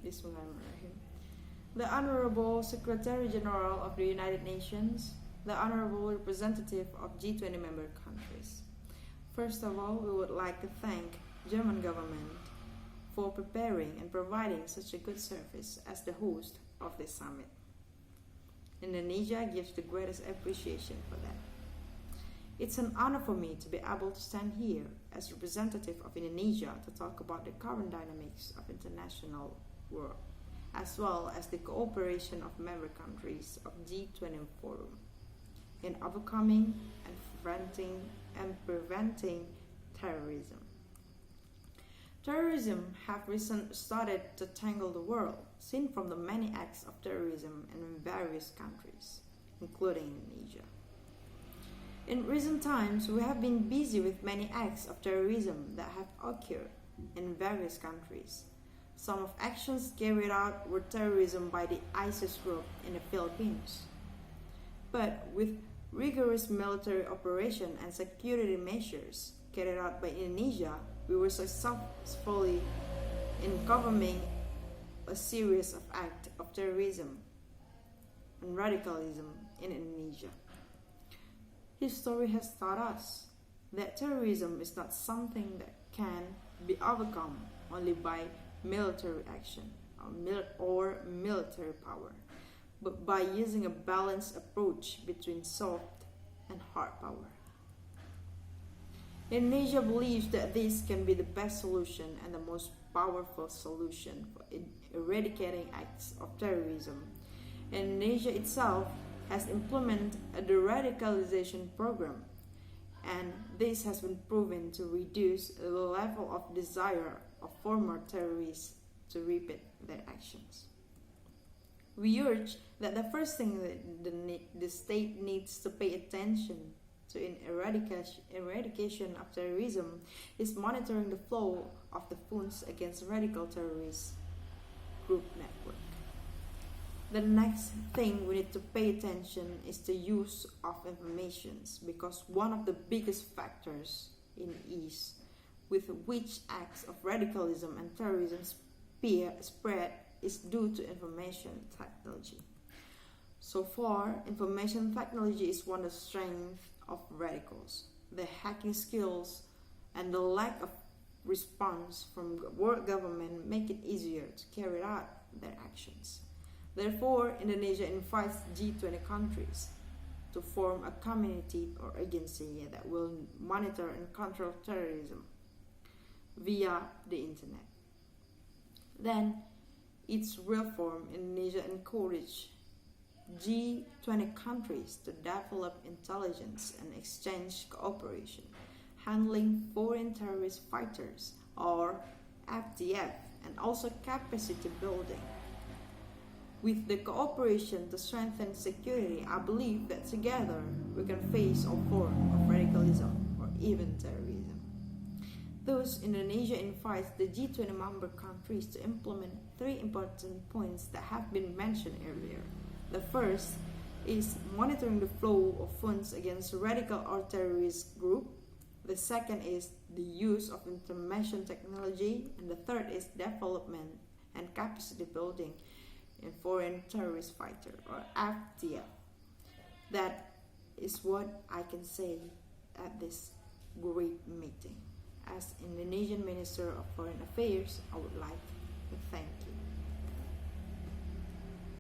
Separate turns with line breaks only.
Bismillahirrahmanirrahim. The Honorable Secretary General of the United Nations, the Honorable Representative of G20 member countries. First of all, we would like to thank German government for preparing and providing such a good service as the host of this summit. Indonesia gives the greatest appreciation for that. It's an honor for me to be able to stand here as representative of Indonesia to talk about the current dynamics of international world, as well as the cooperation of member countries of G20 Forum in overcoming and preventing terrorism. Terrorism have recently started to tangle the world, seen from the many acts of terrorism in various countries, including Indonesia. In recent times, we have been busy with many acts of terrorism that have occurred in various countries. Some of actions carried out were terrorism by the ISIS group in the Philippines. But with rigorous military operation and security measures carried out by Indonesia, we were successfully in covering a series of acts of terrorism and radicalism in Indonesia. History has taught us that terrorism is not something that can be overcome only by military action or military power, but by using a balanced approach between soft and hard power. Indonesia believes that this can be the best solution and the most powerful solution for eradicating acts of terrorism. Indonesia itself has implemented a de-radicalization program, and this has been proven to reduce the level of desire of former terrorists to repeat their actions. We urge that the first thing that the state needs to pay attention to in eradication of terrorism is monitoring the flow of the funds against radical terrorist group network. The next thing we need to pay attention is the use of information, because one of the biggest factors in ease with which acts of radicalism and terrorism spread is due to information technology. So far, information technology is one of the strengths of radicals. The hacking skills and the lack of response from world government make it easier to carry out their actions. Therefore, Indonesia invites G20 countries to form a community or agency that will monitor and control terrorism via the internet. Then, its reform, Indonesia encouraged G20 countries to develop intelligence and exchange cooperation, handling foreign terrorist fighters or FTF, and also capacity building. With the cooperation to strengthen security, I believe that together we can face all forms of radicalism or even terrorism. Thus, Indonesia invites the G20 member countries to implement 3 important points that have been mentioned earlier. The first is monitoring the flow of funds against radical or terrorist group. The second is the use of information technology. And the third is development and capacity building in foreign terrorist fighter or FTF. That is what I can say at this great meeting. As Indonesian Minister of Foreign Affairs, I would like to thank